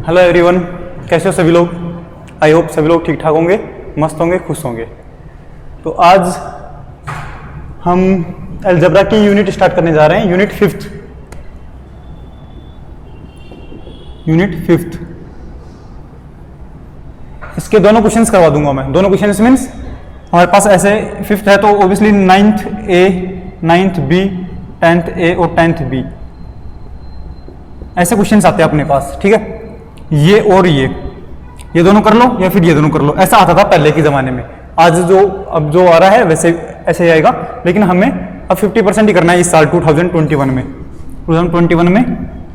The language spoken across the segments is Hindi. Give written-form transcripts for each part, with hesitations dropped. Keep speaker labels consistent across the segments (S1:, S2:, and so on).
S1: हेलो एवरीवन, कैसे हो सभी लोग। आई होप सभी लोग ठीक ठाक होंगे, मस्त होंगे, खुश होंगे। तो आज हम अलजेब्रा की यूनिट स्टार्ट करने जा रहे हैं, यूनिट फिफ्थ। इसके दोनों क्वेश्चंस करवा दूंगा मैं। दोनों क्वेश्चंस मीन्स हमारे पास ऐसे फिफ्थ है तो obviously 9th A, 9th B, 10th A और 10th B ऐसे क्वेश्चंस आते हैं अपने पास। ठीक है, ये और ये दोनों कर लो या फिर ये दोनों कर लो, ऐसा आता था पहले के ज़माने में। आज अब जो आ रहा है वैसे ऐसे ही आएगा, लेकिन हमें अब 50% ही करना है इस साल 2021 में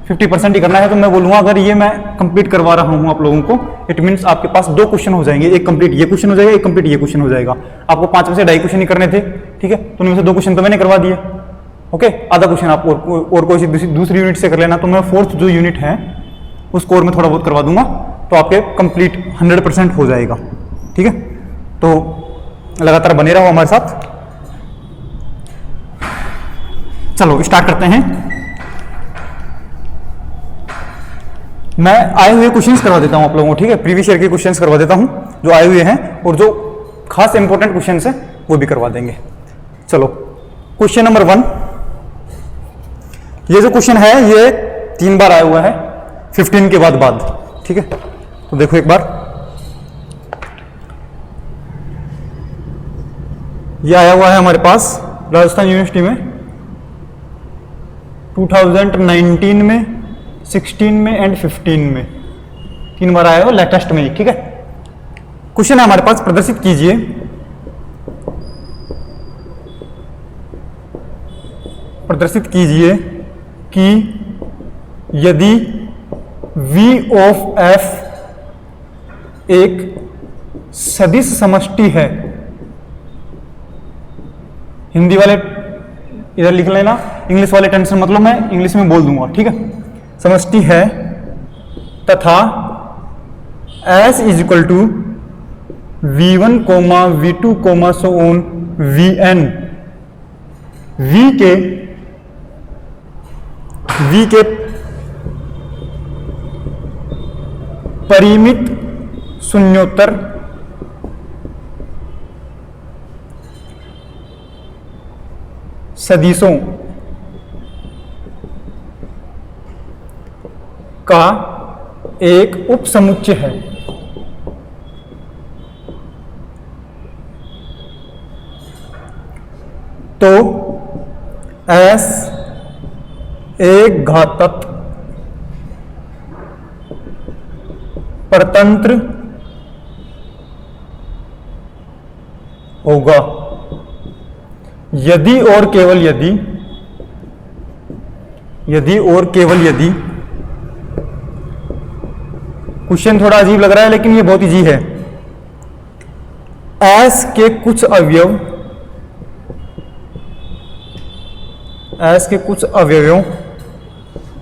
S1: 50% ही करना है। तो मैं बोलूँगा अगर ये मैं कंप्लीट करवा रहा हूँ आप लोगों को, इट मीन्स आपके पास 2 क्वेश्चन हो जाएंगे, एक कंप्लीट ये क्वेश्चन हो जाएगा, एक कंप्लीट ये क्वेश्चन हो जाएगा। आपको 5 में से 2.5 क्वेश्चन ही करने थे, ठीक है, तो उनमें से 2 क्वेश्चन तो मैंने करवा दिए। ओके, आधा क्वेश्चन आप और कोई दूसरी यूनिट से कर लेना। तो मैं 4th जो यूनिट है उसको और मैं थोड़ा बहुत करवा दूंगा, तो आपके कंप्लीट 100% हो जाएगा। ठीक है, तो लगातार बने रहो हमारे साथ। चलो स्टार्ट करते हैं। मैं आए हुए क्वेश्चंस करवा देता हूं आप लोगों को, ठीक है, प्रीवियस ईयर के क्वेश्चंस करवा देता हूं जो आए हुए हैं, और जो खास इंपॉर्टेंट क्वेश्चंस है वो भी करवा देंगे। चलो क्वेश्चन नंबर 1, ये जो क्वेश्चन है ये 3 बार आया हुआ है 15 के बाद। ठीक है, तो देखो एक बार, ये आया हुआ है हमारे पास राजस्थान यूनिवर्सिटी में 2019 में, 16 में एंड 15 में, 3 बार आया हुआ लेटेस्ट में ही। ठीक है, क्वेश्चन है हमारे पास, प्रदर्शित कीजिए कि यदि V of F एक सदिश समष्टि है, हिंदी वाले इधर लिख लेना, इंग्लिश वाले टेंशन मतलब मैं इंग्लिश में बोल दूंगा। ठीक है, समष्टि है तथा S is equal to V1, V2, so on Vn, V के परिमित शून्योत्तर सदिशों का एक उपसमुच्चय है। तो S एक घातक परतंत्र होगा यदि और केवल यदि क्वेश्चन थोड़ा अजीब लग रहा है लेकिन ये बहुत इजी है। S के कुछ अवयवों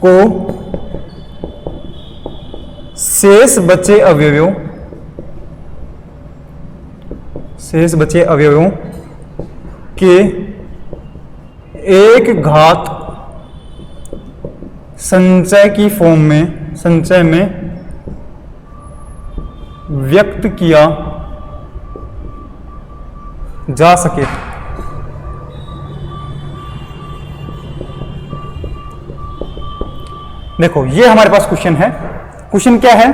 S1: को शेष बचे अवयवों के एक घात संचय में व्यक्त किया जा सके। देखो ये हमारे पास क्वेश्चन है। क्वेश्चन क्या है,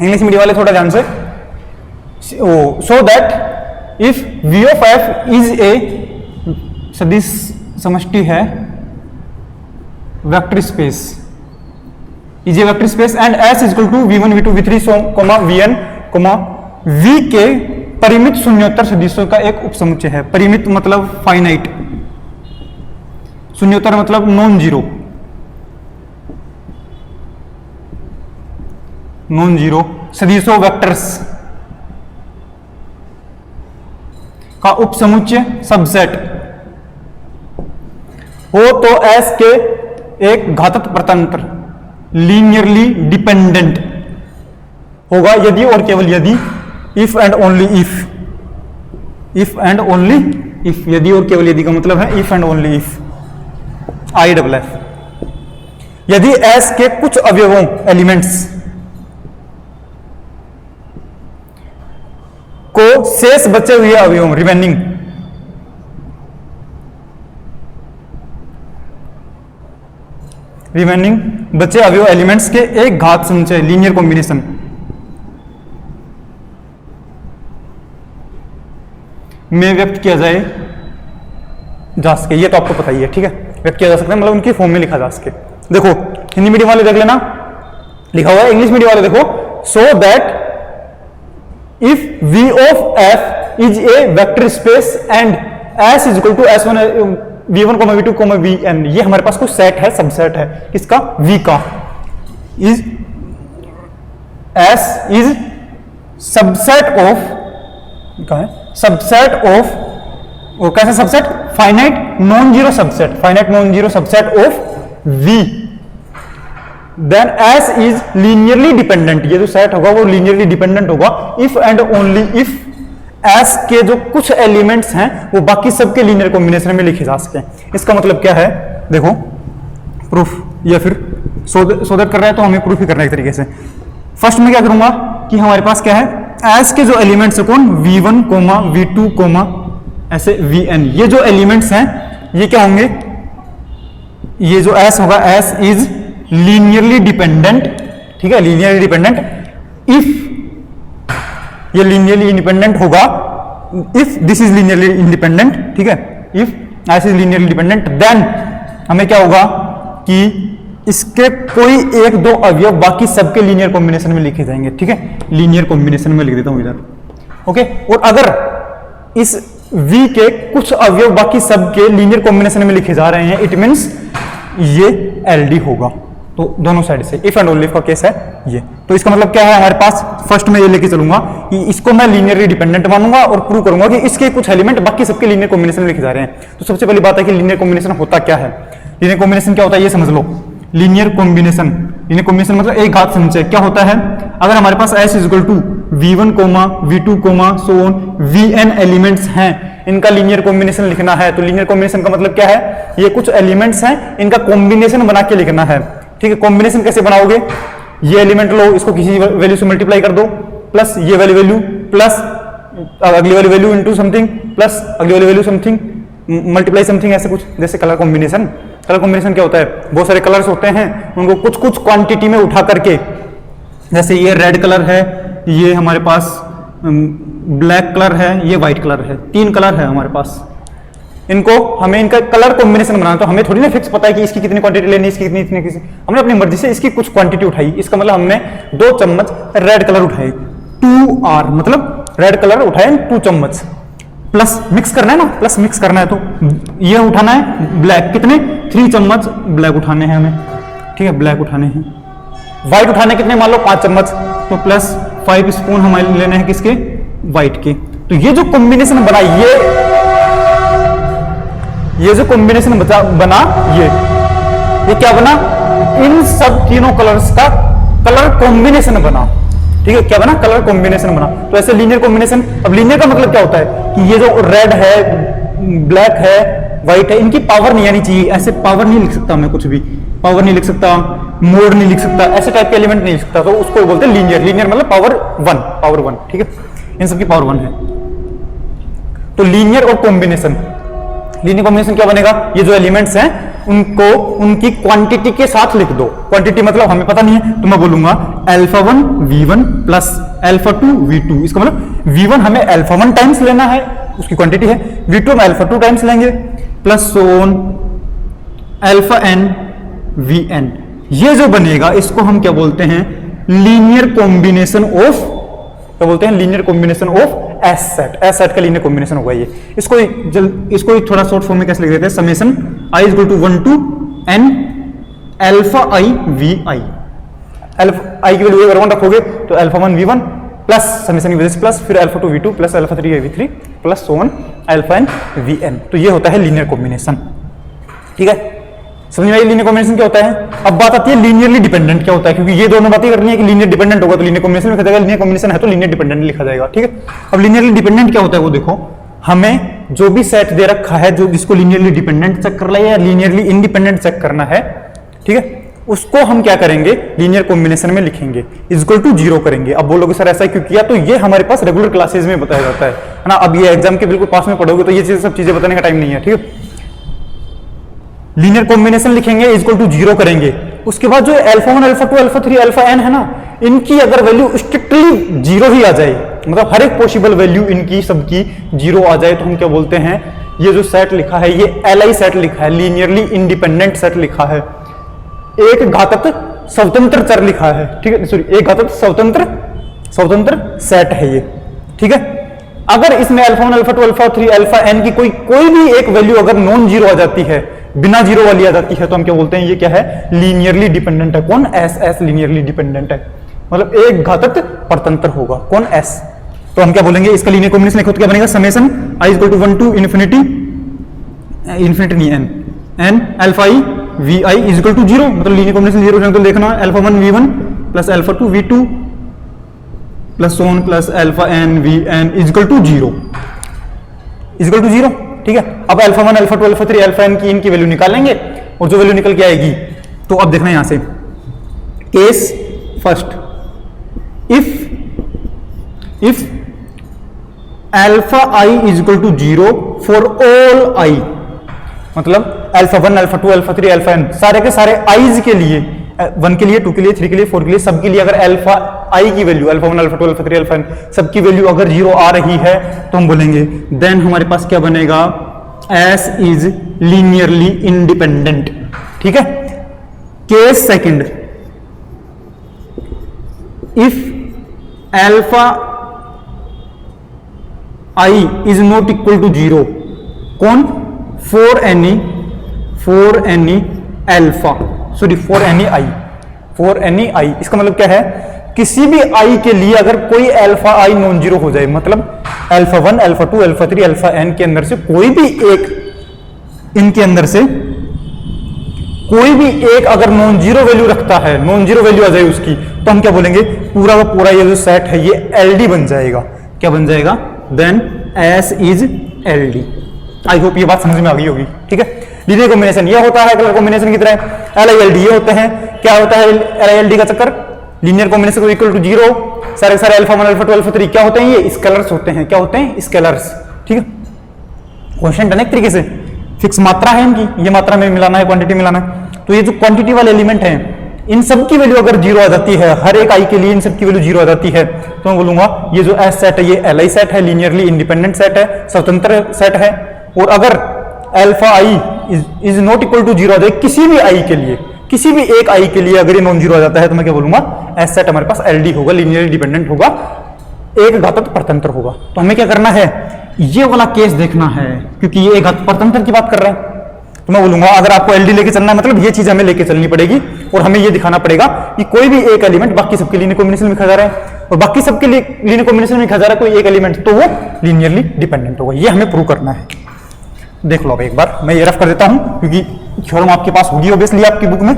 S1: इंग्लिश मीडियम वाले थोड़ा ध्यान से, so that if V of F is a सदिश समष्टि है, vector space is a vector space and S is equal to V1, V2, V3, Vn, V के परिमित शून्योत्तर सदिशों का एक उपसमुच्चय है। परिमित मतलब फाइनाइट, शून्योत्तर मतलब नॉन जीरो सदिशों वेक्टर्स का उपसमुच्चय सबसेट हो तो S के एक घातक परतंत्र लीनियरली डिपेंडेंट होगा यदि और केवल यदि, इफ एंड ओनली इफ, यदि और केवल यदि का मतलब है if and only if, IFF, यदि S के कुछ अवयवों एलिमेंट्स को शेष बचे हुए अवयवों रिमेनिंग बचे अवयव एलिमेंट्स के एक घात संचय लीनियर कॉम्बिनेशन में व्यक्त किया जाए जा सके। ये तो आपको पता ही है, ठीक है, व्यक्त किया जा सकता है मतलब उनकी फॉर्म में लिखा जा सके। देखो हिंदी मीडियम वाले देख लेना, लिखा हुआ है, इंग्लिश मीडियम वाले देखो, so that if v of f is a vector space and s is equal to s1 v1 v2 vn, ये हमारे पास कुछ सेट है, सबसेट है किसका, v का, is s is subset of, क्या है, सबसेट ऑफ, और कैसा subset, finite non zero subset, finite non zero subset of v, then s is linearly dependent, ये जो सेट होगा वो लीनियरली डिपेंडेंट होगा if and only if s के जो कुछ एलिमेंट्स हैं वो बाकी सबके लीनियर कॉम्बिनेशन में लिखे जा सके। इसका मतलब क्या है, देखो प्रूफ या फिर सोदर कर रहा है तो हमें प्रूफ ही करना है एक तरीके से। फर्स्ट में क्या करूंगा कि हमारे पास क्या है, s के जो एलिमेंट्स है कौन, v1 v2 ऐसे vn, ये जो एलिमेंट्स हैं ये क्या होंगे, ये जो s होगा s इज लीनियरली डिपेंडेंट, ठीक है, लीनियरली डिपेंडेंट इफ, ये लीनियरली इंडिपेंडेंट होगा if this is linearly independent, ठीक है, if s is linearly dependent then हमें क्या होगा कि इसके कोई एक दो अवयव बाकी सबके लीनियर कॉम्बिनेशन में लिखे जाएंगे, ठीक है, लीनियर कॉम्बिनेशन में लिख देता हूं इधर, ओके। और अगर इस v के कुछ अवयव बाकी सबके लीनियर कॉम्बिनेशन में लिखे जा रहे हैं, इट मींस ये LD होगा, तो दोनों साइड से इफ एंड ओनली का केस है ये। तो इसका मतलब क्या है, हमारे पास फर्स्ट में ये लेके चलूंगा कि इसको मैं लीनियरली डिपेंडेंट मानूंगा और प्रूव करूंगा कि इसके कुछ एलिमेंट बाकी सबके लीनियर कॉम्बिनेशन में लिखे जा रहे हैं। तो सबसे पहली बात है कि लीनियर कॉम्बिनेशन होता क्या है, लीनियर कॉम्बिनेशन क्या होता है ये समझ लो। लीनियर कॉम्बिनेशन मतलब एक घात संचय क्या होता है, अगर हमारे पास s is equal to v1 v2 so on vn elements हैं, इनका लीनियर कॉम्बिनेशन लिखना है, तो लीनियर कॉम्बिनेशन का मतलब क्या है, ये कुछ एलिमेंट्स हैं इनका कॉम्बिनेशन बना के लिखना है, ठीक है। कॉम्बिनेशन कैसे बनाओगे, ये एलिमेंट लो, इसको किसी वैल्यू से मल्टीप्लाई कर दो, प्लस ये वाली वैल्यू प्लस अगली वाली वैल्यू इनटू समथिंग प्लस अगली वाली वैल्यू समथिंग मल्टीप्लाई समथिंग, ऐसे कुछ। जैसे कलर कॉम्बिनेशन, कलर कॉम्बिनेशन क्या होता है, बहुत सारे कलर्स होते हैं उनको कुछ कुछ क्वांटिटी में उठा करके, जैसे ये रेड कलर है, ये हमारे पास ब्लैक कलर है, ये व्हाइट कलर है, 3 कलर है हमारे पास, इनको हमें इनका कलर कॉम्बिनेशन बनाना, तो हमें थोड़ी ना फिक्स पता है कि इसकी कितनी क्वांटिटी लेनी है, इसकी कितनी इतनी किसी, हमने अपनी मर्जी से इसकी कुछ क्वांटिटी उठाई, इसका मतलब हमने 2 चम्मच रेड कलर उठाए, 2R मतलब रेड कलर उठाए 2 चम्मच, प्लस मिक्स करना है ना, प्लस मिक्स करना है, तो ये उठाना है ब्लैक, कितने 3 चम्मच ब्लैक उठाने हैं हमें, ठीक है, ब्लैक उठाने हैं। व्हाइट उठाने कितने, मान लो 5 चम्मच, तो प्लस 5 स्पून हमें लेने हैं किसके, व्हाइट के। तो ये जो कॉम्बिनेशन बना, ये जो कॉम्बिनेशन बना, ये क्या बना, इन सब तीनों कलर्स का कलर कॉम्बिनेशन बना, ठीक है, क्या बना, कलर कॉम्बिनेशन बना। तो ऐसे लीनियर कॉम्बिनेशन, अब लीनियर का मतलब क्या होता है कि ये जो रेड है, ब्लैक है, व्हाइट है, इनकी पावर नहीं आनी चाहिए, ऐसे पावर नहीं लिख सकता मैं, कुछ भी पावर नहीं लिख सकता, मोड नहीं लिख सकता, ऐसे टाइप के एलिमेंट नहीं लिख सकता, तो उसको बोलते हैं लीनियर। लीनियर मतलब पावर 1, ठीक है, इन सबकी पावर 1 है। तो लीनियर और कॉम्बिनेशन, लीनियर कॉम्बिनेशन क्या बनेगा, ये जो एलिमेंट्स हैं उनको उनकी क्वांटिटी के साथ लिख दो। क्वांटिटी मतलब हमें पता नहीं है, तो मैं बोलूंगा α1 v1 प्लस α2 v2, इसका मतलब v1 हमें α1 टाइम्स लेना है, उसकी क्वांटिटी है, v2 हम α2 टाइम्स लेंगे, प्लस सोन αn vn। ये जो बनेगा इसको हम क्या बोलते हैं, लीनियर कॉम्बिनेशन ऑफ, क्या बोलते हैं, linear combination of S set का लीनियर कॉम्बिनेशन होगा ये। इसको थोड़ा शॉर्ट फॉर्म में कैसे लिख देते हैं, summation i is equal to 1 to n alpha i vi, alpha i की वैल्यू अगर 1 रखोगे तो α1 v1 प्लस समेशन की वजह से प्लस, फिर α2 v2 प्लस α3 v3 प्लस सोन αn vn। तो ये होता है लीनियर कॉम्बिनेशन, ठीक है, समझ में आई लीनियर कॉम्बिनेशन क्या होता है। अब बात आती है लीनियरली डिपेंडेंट क्या होता है, क्योंकि ये दोनों बातें करनी है कि लीनियर डिपेंडेंट होगा तो लीनियर कॉम्बिनेशन लिखा जाएगा, लीनियर कॉम्बिनेशन है तो लीनियर डिपेंडेंट लिखा जाएगा, ठीक है। अब लीनियरली डिपेंडेंट क्या होता है वो देखो, हमें जो भी सेट दे रखा है जो जिसको लीनियरली डिपेंडेंट चेक करना है या लीनियरली इंडिपेंडेंट चेक करना है, ठीक है, उसको हम क्या करेंगे, लीनियर कॉम्बिनेशन में लिखेंगे, इक्वल टू 0 करेंगे। अब बोलोगे सर ऐसा क्यों किया, तो ये हमारे पास रेगुलर क्लासेस में बताया जाता है ना। अब ये एग्जाम के बिल्कुल पास में पढ़ोगे तो ये सब चीजें बताने का टाइम नहीं है, ठीक है। लीनियर कॉम्बिनेशन लिखेंगे, इक्वल टू 0 करेंगे। उसके बाद जो alpha 1 alpha 2 alpha 3 alpha n है ना, इनकी अगर वैल्यू स्ट्रिक्टली 0 ही आ जाए, मतलब हर एक पॉसिबल वैल्यू इनकी सबकी 0 आ जाए, तो हम क्या बोलते हैं, ये जो सेट लिखा है ये LI सेट लिखा है, लीनियरली इंडिपेंडेंट सेट लिखा है, एक घातक स्वतंत्र चर लिखा है, ठीक है, सॉरी एक घातक स्वतंत्र सेट है ये, ठीक है। अगर इसमें alpha 1 alpha 2 alpha 3 alpha n की कोई भी एक वैल्यू अगर नॉन जीरो आ जाती है, बिना जीरो वाली आ जाती है, तो हम क्या बोलते हैं, ये क्या है, लीनियरली डिपेंडेंट है। कौन, एस लीनियरली डिपेंडेंट है, मतलब एक घातक परतंत्र होगा, कौन, एस। तो हम क्या बोलेंगे, इसका लीनियर कॉम्बिनेशन लिखो तो क्या बनेगा, summation i equal to 1 to infinity नहीं n alpha i vi is equal to 0, मतलब लीनियर कॉम्बिनेशन 0 तो देखना alpha 1 v1 plus alpha 2 v2 plus Son plus alpha n vn is equal to 0, ठीक है। अब alpha 1 alpha 2 alpha 3 alpha n की इनकी वैल्यू निकाल लेंगे, और जो वैल्यू निकल के आएगी, तो अब देखना यहां से case first, if alpha i is equal to 0 for all i, मतलब alpha 1 alpha 2 alpha 3 alpha n सारे के सारे i's के लिए, 1 के लिए 2 के लिए 3 के लिए 4 के लिए सबके लिए, अगर अल्फा i की value alpha 1 alpha 2 alpha 3 alpha n सबकी वैल्यू अगर 0 आ रही है, तो हम बोलेंगे देन हमारे पास क्या बनेगा, s इज लीनियरली इंडिपेंडेंट, ठीक है। Case second, if alpha i is not equal to 0, कौन, for any alpha, sorry for any i, इसका मतलब क्या है, किसी भी i के लिए अगर कोई अल्फा i नॉन जीरो हो जाए, मतलब alpha 1 alpha 2 alpha 3 alpha n के अंदर से कोई भी एक, इनके अंदर से कोई भी एक अगर नॉन जीरो वैल्यू रखता है, नॉन जीरो वैल्यू आ जाए उसकी, तो हम क्या बोलेंगे, पूरा का पूरा ये जो सेट है ये LD बन जाएगा, क्या बन जाएगा, then S is LD। I hope ये बात समझ में आ गई होगी, ठीक है। लीनियर कॉम्बिनेशन ये होता है, कलर कॉम्बिनेशन की तरह LILD ये होते हैं। क्या होता है LILD का चक्कर, लीनियर कॉम्बिनेशन को इक्वल टू 0, सारे सारे अल्फा 1 अल्फा 2 अल्फा 3 क्या होते हैं, ये स्केलर्स होते हैं, क्या होते हैं, स्केलर्स, ठीक है। क्वेश्चन है एक तरीके से, फिक्स मात्रा है इनकी, ये मात्रा में मिलाना है, क्वांटिटी मिलाना है, तो ये जो क्वांटिटी वाले एलिमेंट हैं, इन सब की वैल्यू अगर 0 आ जाती है, हर एक i के लिए इन सब की वैल्यू 0 आ जाती है, तो मैं बोलूंगा ये जो S सेट है ये LI सेट है, लीनियरली इंडिपेंडेंट सेट है, स्वतंत्र सेट है। और अगर alpha i is not equal to 0 आ जाए किसी भी i के लिए, किसी भी एक i के लिए अगर ये नॉन जीरो आ जाता है, तो मैं क्या बोलूंगा, S सेट हमारे पास LD होगा, लीनियरली डिपेंडेंट होगा, एक घातक परतंत्र होगा। तो हमें क्या करना है, ये वाला केस देखना है, क्योंकि ये एक घातक परतंत्र की बात कर रहा है। तो मैं बोलूंगा अगर आपको LD लेके चलना है, मतलब ये चीज हमें लेके चलनी पड़ेगी, और हमें ये दिखाना पड़ेगा कि कोई भी एक एलिमेंट बाकी सबके लीनियर कॉम्बिनेशन में लिखा जा रहा है, और बाकी सबके लिए लीनियर कॉम्बिनेशन में लिखा जा रहा है कोई एक एलिमेंट, तो वो लीनियरली डिपेंडेंट होगा। ये हमें प्रूव करना है। देख लो अब एक बार, मैं ये रफ कर देता हूं, क्योंकि थ्योरम आपके पास होगी ऑब्वियसली आपकी बुक में।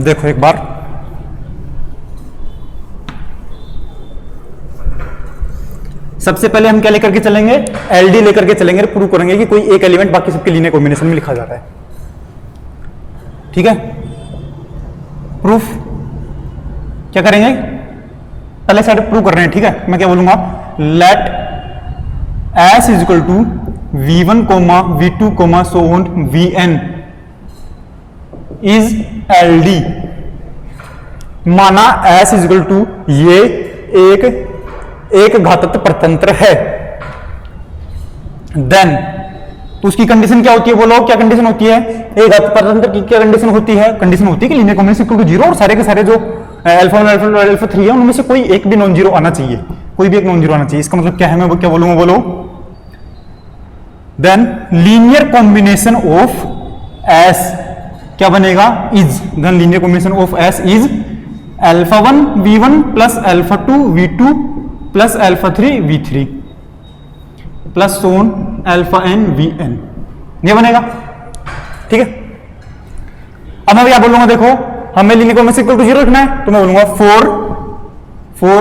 S1: देखो एक बार, सबसे पहले हम क्या लेकर के चलेंगे, LD लेकर के चलेंगे, प्रूव करेंगे कि कोई एक एलिमेंट बाकी सबके लीनियर कॉम्बिनेशन में लिखा जाता है, ठीक है। प्रूफ क्या करेंगे, पहले साइड प्रूव कर रहे हैं, ठीक है। मैं क्या बोलूंगा, let S is equal to V1 V2 so on Vn is LD, माना S इज इक्वल टू ये एक घातक परतंत्र है, देन तो उसकी कंडीशन क्या होती है, बोलो क्या कंडीशन होती है, एक घातक परतंत्र की क्या कंडीशन होती है, कंडीशन होती है कि लीनियर कॉम्बिनेशन इक्वल टू 0, और सारे के सारे जो अल्फा 1 अल्फा 2 अल्फा 3 है उनमें से कोई एक भी नॉन जीरो आना चाहिए, कोई भी एक नॉन जीरो आना चाहिए। इसका मतलब क्या है, मैं क्या बोलूंगा, बोलो, then linear combination of S क्या बनेगा, is, then linear combination of S is alpha 1 V1 plus alpha 2 V2 plus alpha 3 V3 plus Son alpha n Vn, ये बनेगा, ठीक है। अब मैं क्या बोलूंगा, देखो हमें लीनियर कॉम्बिनेशन इक्वल टू 0 रखना है, तो मैं बोलूंगा for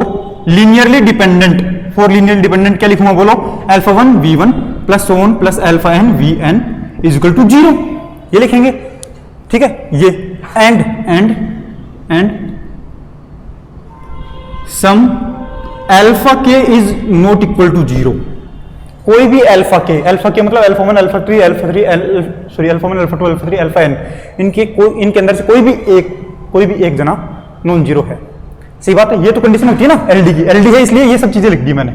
S1: linearly dependent, for linearly dependent क्या लिखूंगा बोलो, alpha 1 v1 plus so on plus alpha n vn is equal to 0, ये लिखेंगे, ठीक है। ये एंड सम अल्फा के इज नॉट इक्वल टू 0, कोई भी अल्फा के मतलब alpha 1 alpha 3 alpha 3 alpha 1 alpha 2 alpha 3 alpha n, इनके अंदर से कोई भी एक जना नॉन जीरो है। सही बात है, ये तो कंडीशन होती है ना एलडी की, एलडी है इसलिए ये सब चीजें लिख दी मैंने,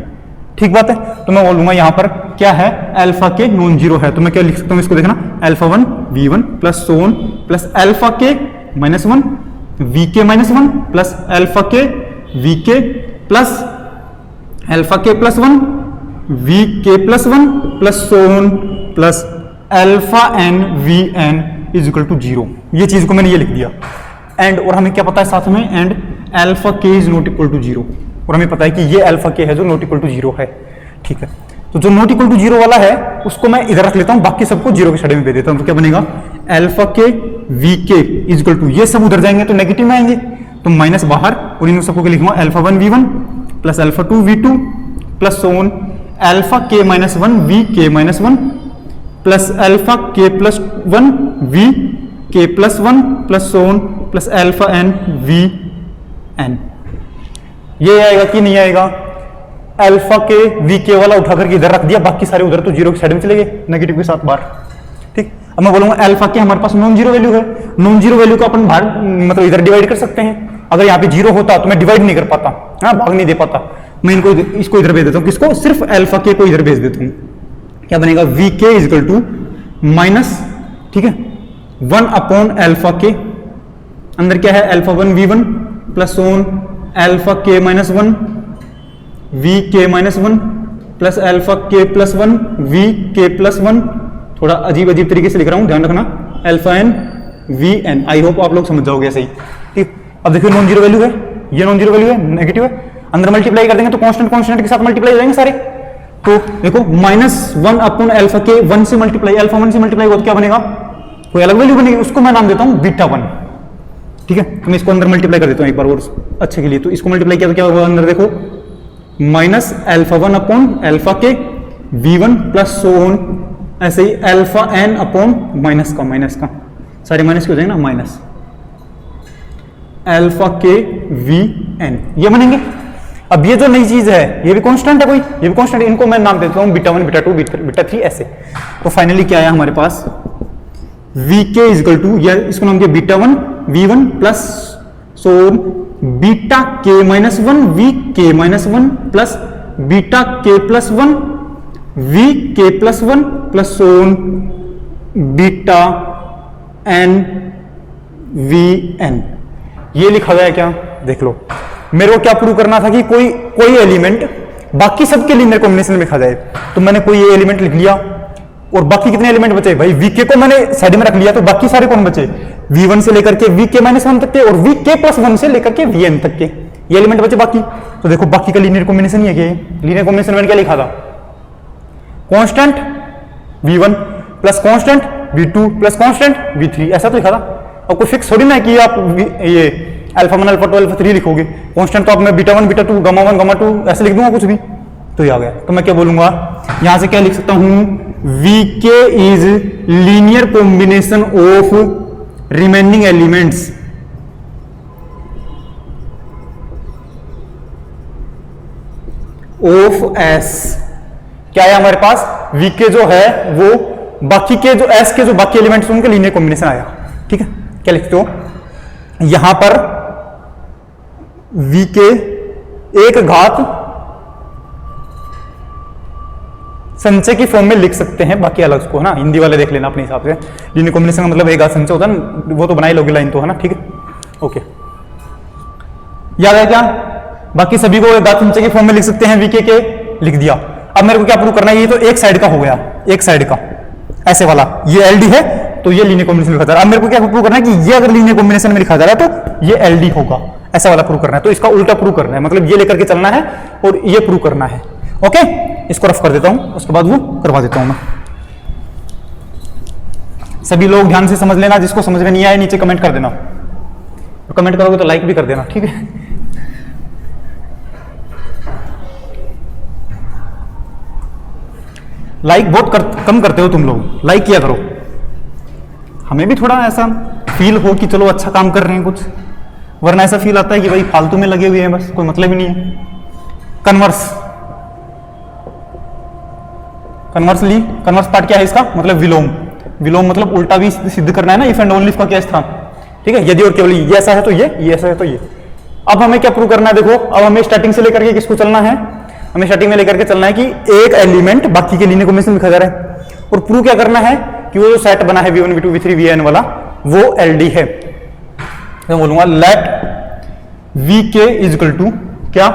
S1: ठीक बात है। तो मैं बोलूंगा यहां पर क्या है, अल्फा के नॉन जीरो है, तो मैं क्या लिख सकता हूं इसको, देखना alpha 1 v1 plus so on plus alpha k minus 1 vk minus 1 plus alpha k vk plus alpha k plus 1 vk plus 1 plus so on plus alpha n vn is equal to 0। ये चीज को मैंने ये लिख दिया एंड, और हमें क्या पता है साथ में, एंड अल्फा के इज नॉट इक्वल टू 0, और हमें पता है कि ये अल्फा के है जो नॉट इक्वल टू 0 है, ठीक है। तो जो नॉट इक्वल टू 0 वाला है उसको मैं इधर रख लेता हूं, बाकी सबको 0 के साइड में दे देता हूं, तो क्या बनेगा alpha k vk is equal to, ये सब उधर जाएंगे तो नेगेटिव में आएंगे, तो माइनस बाहर, और इन सबको लिखूंगा alpha 1 v1 plus alpha 2 v2 plus so on alpha k minus 1 vk minus 1 plus alpha k plus 1 vk plus 1 plus so on plus alpha n vn। ये आएगा कि नहीं आएगा, अल्फा के vk वाला उठा करके इधर रख दिया, बाकी सारे उधर तो 0 के साइड में चले गए नेगेटिव के साथ बाहर, ठीक। अब मैं बोलूंगा अल्फा के हमारे पास नॉन जीरो वैल्यू है, नॉन जीरो वैल्यू को अपन बाहर मतलब इधर डिवाइड कर सकते हैं, अगर यहाँ पे 0 होता तो मैं डिवाइड नहीं कर पाता, हाँ भाग नहीं दे पाता, मैं इसको इधर भेज देता हूँ, किसको, सिर्फ अल्फा के को इधर भेज देता हूँ, क्या बनेगा vk is equal to minus, ठीक है, 1 अपॉन अल्फा के, अंदर क्या है अल्फा 1 v1 प्लस on alpha k minus 1 vk minus 1 plus alpha k plus 1 vk plus 1, थोड़ा अजीब तरीके से लिख रहा हूं, ध्यान रखना, alpha n vn, I hope आप लोग समझ जाओगे ऐसे ही, ठीक। अब देखिए नॉन जीरो वैल्यू है, ये नॉन जीरो वैल्यू है, नेगेटिव है, अंदर मल्टीप्लाई कर देंगे तो कांस्टेंट के साथ मल्टीप्लाई हो जाएंगे सारे, तो देखो माइनस 1 अपॉन अल्फा के 1 से मल्टीप्लाई, अल्फा 1 से मल्टीप्लाई हो तो क्या बनेगा, कोई अलग वैल्यू बनेगी, उसको मैं नाम देता हूं बीटा 1, ठीक है। तो मैं इसको अंदर मल्टीप्लाई कर देता हूं एक बार और अच्छे के लिए, तो इसको मल्टीप्लाई किया तो क्या होगा, अंदर देखो माइनस अल्फा 1 अपॉन अल्फा के v1 प्लस so on, ऐसे ही अल्फा n अपॉन माइनस का सारे माइनस के हो जाएंगे ना, माइनस अल्फा के vn, ये बनेंगे। अब ये जो नई चीज है ये भी कांस्टेंट है, कोई ये भी कांस्टेंट, इनको मैं नाम देता हूं बीटा 1 बीटा 2 बीटा 3 ऐसे। तो फाइनली क्या आया हमारे पास, vk इज इक्वल टू, या इसको नाम दिया beta 1 v1 plus so beta k minus 1 vk minus 1 plus beta k plus 1 vk plus 1 plus so beta n vn। ये लिखा गया क्या, देख लो, मेरे को क्या प्रूव करना था कि कोई एलिमेंट बाकी सबके लीनियर कॉम्बिनेशन में लिखा जाए, तो मैंने कोई ये एलिमेंट लिख लिया, और बाकी कितने एलिमेंट बचे भाई, vk को मैंने साइड में रख लिया, तो बाकी सारे कौन बचे, v1 से लेकर के vk माइनस 1 तक के और vk प्लस 1 से लेकर के vn तक के ये एलिमेंट बचे बाकी। तो देखो बाकी का लीनियर कॉम्बिनेशन ही है, लीनियर कॉम्बिनेशन मैंने क्या लिखा था, constant v1 plus constant v2 plus constant v3, ऐसा तो लिखा था। और कोई फिक्स थोड़ी ना है कि आप ये अल्फा 1 अल्फा 2 अल्फा 3 लिखोगे, कांस्टेंट तो आप मैं बीटा 1 बीटा 2 गामा 1 गामा 2 ऐसे लिख दूंगा कुछ भी, तो ये आ गया। तो मैं क्या बोलूंगा, यहां से क्या लिख सकता हूं, vk is linear combination of remaining elements of s। क्या है हमारे पास, vk जो है वो बाकी के जो s के जो बाकी एलिमेंट्स उनके लीनियर कॉम्बिनेशन आया, ठीक है। क्या लिखते हो, यहां पर vk एक घात संचय की फॉर्म में लिख सकते हैं, बाकी अलग उसको है ना, हिंदी वाले देख लेना अपने हिसाब से, लीनियर कॉम्बिनेशन का मतलब एक घात संचय होता है ना, वो तो बनाई लोगे लाइन तो है ना, ठीक है, ओके। याद है क्या, बाकी सभी को एक घात संचय की फॉर्म में लिख सकते हैं, vk के लिख दिया। अब मेरे को क्या प्रूव करना है, ये तो एक साइड का हो गया, एक साइड का ऐसे वाला, ये LD है तो ये लीनियर कॉम्बिनेशन लिखा जा रहा है। अब मेरे को क्या प्रूव करना है कि ये अगर लीनियर कॉम्बिनेशन में लिखा जा रहा है तो ये LD होगा, ऐसा वाला प्रूव करना है। तो इसका उल्टा प्रूव करना है, मतलब ये लेकर के चलना है और ये प्रूव करना है, ओके। इसको रफ कर देता हूं, उसके बाद वो करवा देता हूं मैं। सभी लोग ध्यान से समझ लेना, जिसको समझ में नहीं आया नीचे कमेंट कर देना, तो कमेंट करोगे तो लाइक भी कर देना, ठीक है। लाइक बहुत कम करते हो तुम लोग, लाइक किया करो, हमें भी थोड़ा ऐसा फील हो कि चलो अच्छा काम कर रहे हैं कुछ, वरना ऐसा फील आता है कि भाई फालतू में लगे हुए हैं, बस कोई मतलब ही नहीं है। कन्वर्स पार्ट क्या है इसका, मतलब विलोम। विलोम मतलब उल्टा भी सिद्ध करना है ना, इफ एंड ओनली इफ का क्या स्थान, ठीक है। यदि और केवल ये ऐसा है तो ये ऐसा है तो ये। अब हमें क्या प्रूव करना है, देखो अब हमें स्टार्टिंग से लेकर के किसको चलना है, हमें स्टार्टिंग में लेकर के चलना है कि एक एलिमेंट बाकी के लीनियर कॉम्बिनेशन लिखा जा रहा है, और प्रूव क्या करना है कि वो जो सेट बना है v1 v2 v3 vn वाला वो LD है। मैं बोलूंगा let vk is equal to क्या,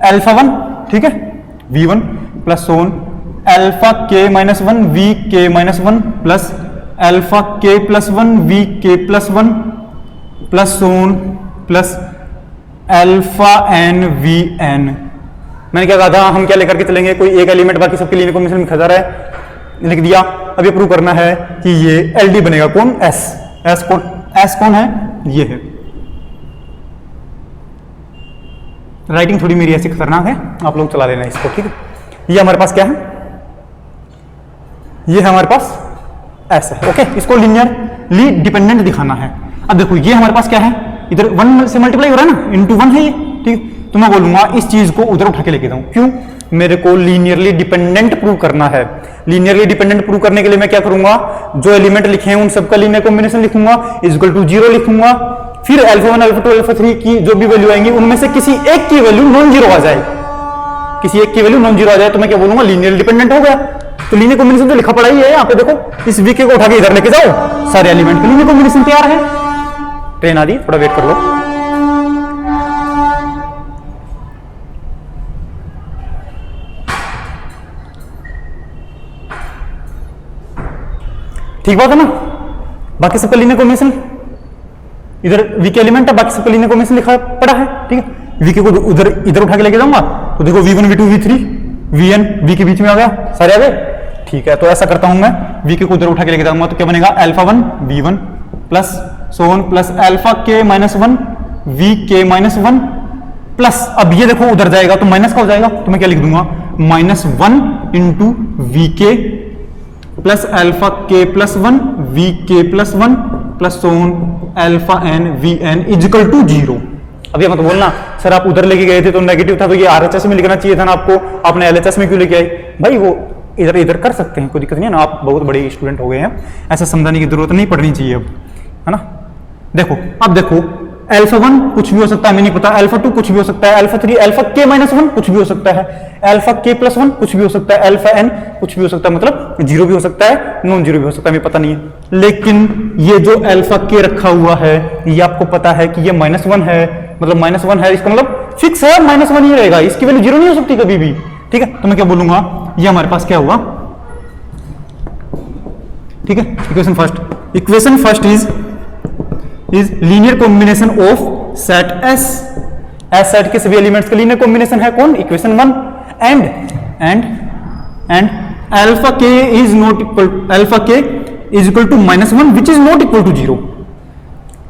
S1: अल्फा 1, ठीक है, v1 प्लस सोन alpha k minus 1 vk minus 1 plus alpha k plus 1 vk plus 1 plus so on plus alpha n vn। मैंने क्या कहा था, हम क्या लेकर के चलेंगे, कोई एक एलिमेंट बाकी सबके लीनियर कॉम्बिनेशन में खजा रहा है, लिख दिया। अब ये प्रूव करना है कि ये LD बनेगा, कौन, S कौन है, ये है। राइटिंग थोड़ी मेरी ऐसी खतरनाक है, आप लोग चला लेना इसको, ठीक है। ये हमारे पास क्या है, ये है हमारे पास S है, ओके। इसको लीनियरली डिपेंडेंट दिखाना है। अब देखो ये हमारे पास क्या है, इधर 1 से मल्टीप्लाई हो रहा है ना, इंटू 1 है ये, ठीक। तो मैं बोलूंगा इस चीज को उधर उठा के लेके जाऊं, क्यों, मेरे को लीनियरली डिपेंडेंट प्रूव करना है। लीनियरली डिपेंडेंट प्रूव करने के लिए मैं क्या करूंगा, जो एलिमेंट लिखे हैं उन सबका लीनियर कॉम्बिनेशन लिखूंगा, इज इक्वल टू 0 लिखूंगा, फिर अल्फा 1 अल्फा 2 अल्फा 3 की जो भी वैल्यू आएंगी उनमें से किसी एक की वैल्यू नॉन जीरो आ जाए, किसी एक की वैल्यू नॉन जीरो आ जाए, तो मैं क्या बोलूंगा, लीनियर डिपेंडेंट हो गया। तो लीनियर कॉम्बिनेशन तो लिखा पड़ा ही है यहाँ पे, देखो इस वीके को उठा के इधर लेके जाओ, सारे एलिमेंट के लीनियर कॉम्बिनेशन तैयार है। ट्रेन आ रही, थोड़ा वेट कर लो। ठीक बात है ना, बाकी सबका लीनियर कॉम्बिनेशन इधर वीके एलिमेंट है, बाकी सबका लीनियर कॉम्बिनेशन लिखा पड़ा है, ठीक है। वीके को उधर इधर उठा के लेके जाऊंगा, तो देखो v1 v2 v3 vn v के बीच में आ गया, सारे आ गए, ठीक है। तो ऐसा करता हूं मैं, वीके को उधर उठा के लेके जाऊंगा, तो क्या बनेगा, अल्फा 1 v1 प्लस सोन plus alpha k minus 1 vk minus 1 plus, अब ये देखो उधर जाएगा तो माइनस का हो जाएगा, तो मैं क्या लिख दूंगा, -1 into v k plus alpha k plus 1 vk plus 1 plus so on alpha n vn is equal to 0। अब ये मत बोलना सर आप उधर लेके गए थे तो नेगेटिव था, तो ये RHS में लिखना चाहिए था ना आपको, आपने LHS में क्यों लेके आए, भाई वो इधर इधर कर सकते हैं, कोई दिक्कत नहीं है ना, आप बहुत बड़े स्टूडेंट हो गए हैं, ऐसा समझाने की जरूरत नहीं पड़नी चाहिए अब, है ना। देखो अब देखो अल्फा 1 कुछ भी हो सकता है, हमें नहीं पता, अल्फा 2 कुछ भी हो सकता है, अल्फा 3 अल्फा k माइनस 1 कुछ भी हो सकता है, अल्फा k प्लस 1 कुछ भी हो सकता है, अल्फा n कुछ भी हो सकता है, मतलब 0 भी हो सकता है, नॉन 0 भी हो सकता है, हमें पता नहीं है। लेकिन ये जो अल्फा k रखा हुआ है ये आपको पता है कि ये -1 है, मतलब -1 है, इसका मतलब फिक्स है -1 ही रहेगा, इसकी वैल्यू 0 नहीं हो सकती कभी भी, ठीक है। तो मैं क्या बोलूंगा, ये हमारे पास क्या हुआ, ठीक है। Equation first is linear combination of set S set के सभी एलिमेंट्स का लीनियर कॉम्बिनेशन है कौन, equation 1, and alpha k is not equal, alpha k is equal to -1 which is not equal to 0।